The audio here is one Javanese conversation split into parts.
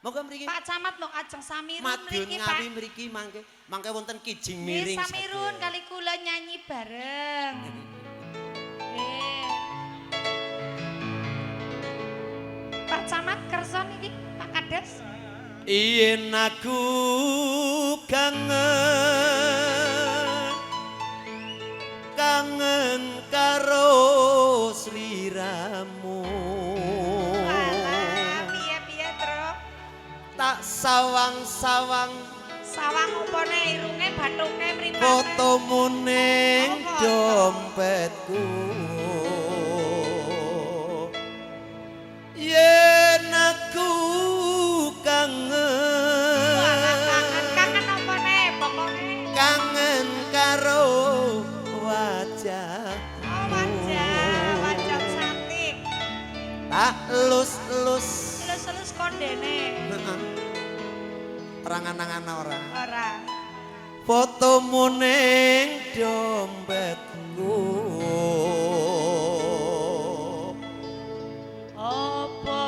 Monggo mriki. Pak Camat lho ajeng samirun Madiun mriki Pak. Ngawi mriki mangke wonten kijing miring. Samirun kali kula nyanyi bareng. Pak Camat kersa niki Pak Kades. Yen aku kangen karo sliramu. Piye-piye, Tru? Tak sawang-sawang Sawang opone irunge bathuke mripate. fotomu ning dompetku. Yen aku Kangen opone pokoke. kangen karo wajah. Wajah cantik. Tak elus-elus. Elus-elus kondene. Ora nganang-ana ora. Ora. Fotomu ning dompetku. Apa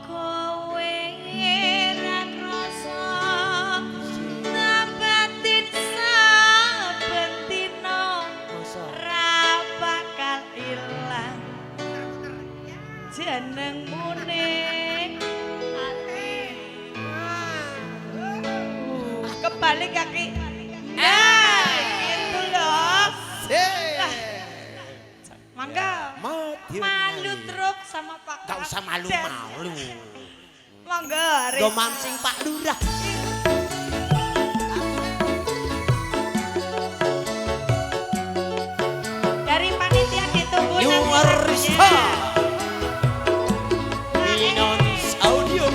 kowe ra krasa nabatin saben dina ra bakal ilang jenengmu ning ati. Kebalik kaki. Nah, gitu loh. Mangga. Malu truk sama Pak. Gak usah malu-malu. Mangga. Go mancing Pak Lurah. Dari panitia ditunggu You nanti are lagunya. star. Minons Audio.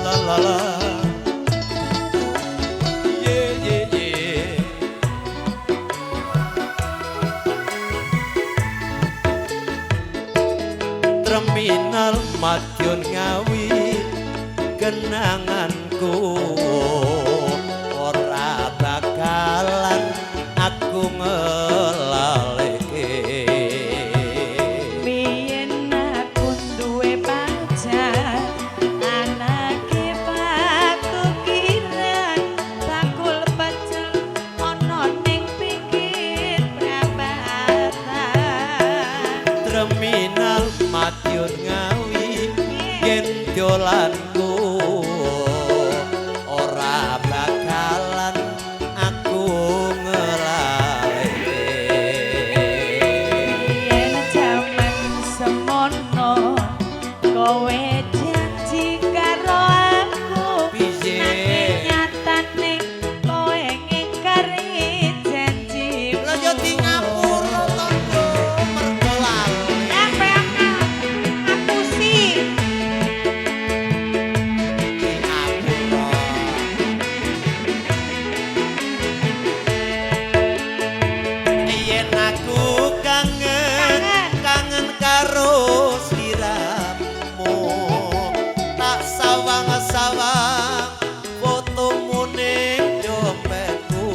La la la. Yeah yeah yeah. Terminal Madiun Ngawi kenanganku ora bakalan aku ngelaleke. Biyen aku duwe pacar anake pakukiran bakul pecel ana ning pinggir prabatan. Terminal Madiun Ngawi yen dolanku ora bakalan aku ngelaleke. Yen jaman semono kowe janji karo aku Piye? nanging nyatane kowe ngingkari janji. Lah yo di ngapura tanggo mergo lali. Aku sih Di ngapura. Yen aku kangen karo sliramu. Tak sawang-sawang fotomu ning dompetku.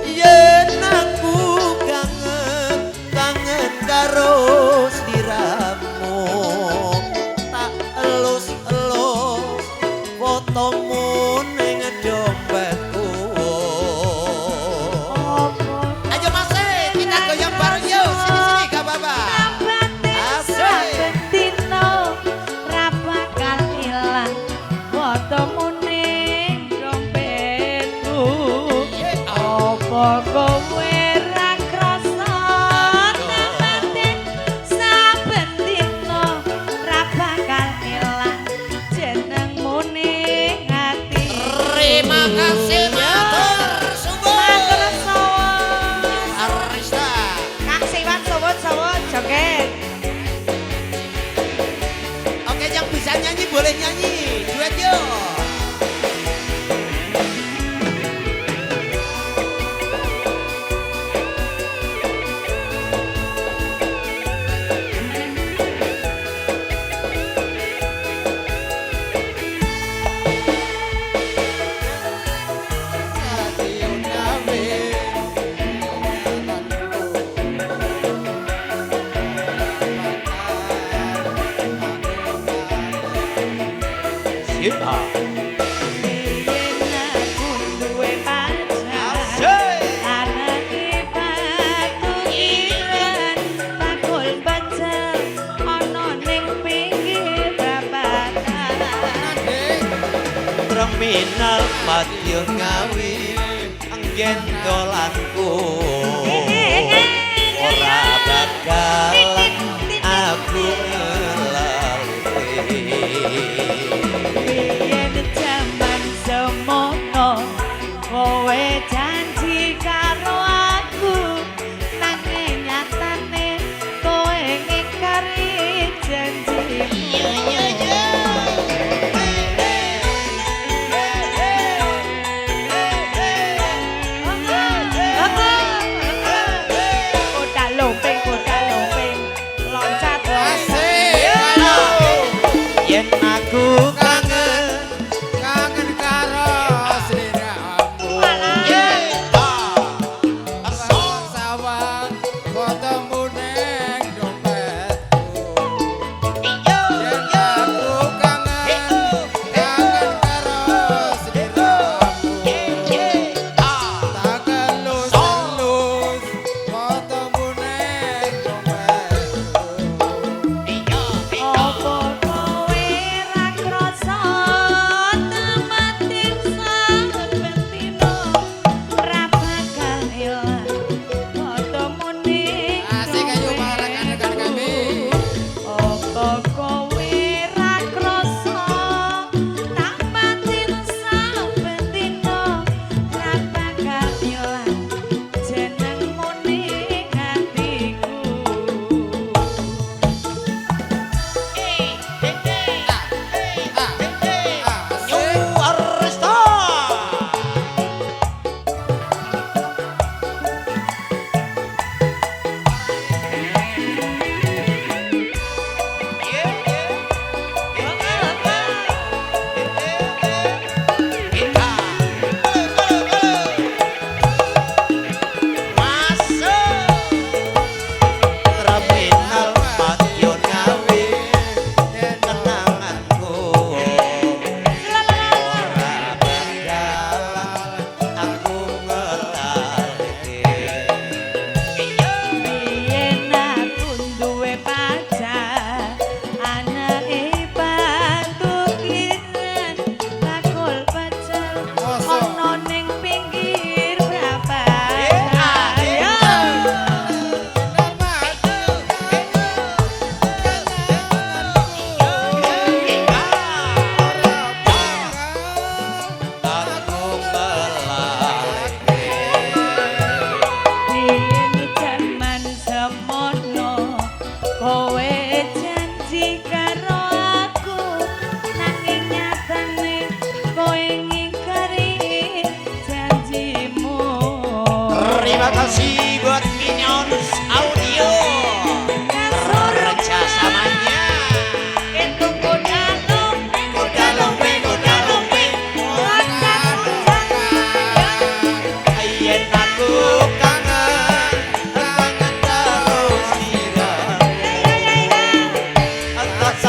Yen aku kangen karo sliramu. Tak elus-elus fotomu ning dompetku. Ayo Mas, kita goyang bareng yuk. Sini-sini gak apa-apa. Asik. Bentino ra bakal ilang fotomu ning dompetku. Apa kowe ra krasa nabatin saben dina ra bakal ilang jenengmu ning ati. Terima kasih matur suwun. Matur suwun. Arista. Kang Siwan suwun joget. Oke, yang bisa nyanyi boleh nyanyi. Duet yuk. Madiun Ngawi. Terminal Madiun Ngawi anggen dolanku ora bakalan aku ngelalui biyen jaman semono kowe janji karo aku nanging nyatane kowe ngingkari janjimu Terima kasih buat Minions Audio kerjasamanya. Itu kuda lumping Ayen aku kangen terus dira. Atas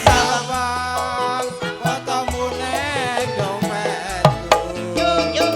sabang fotomu neng dompetku. Yo.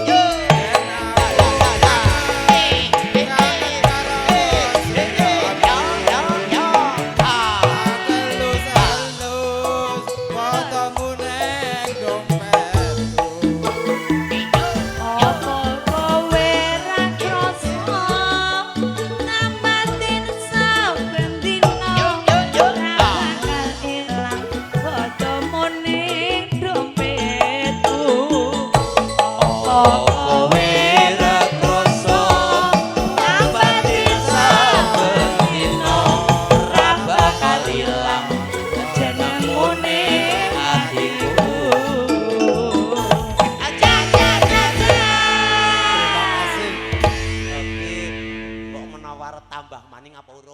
Tambah maning apa urung?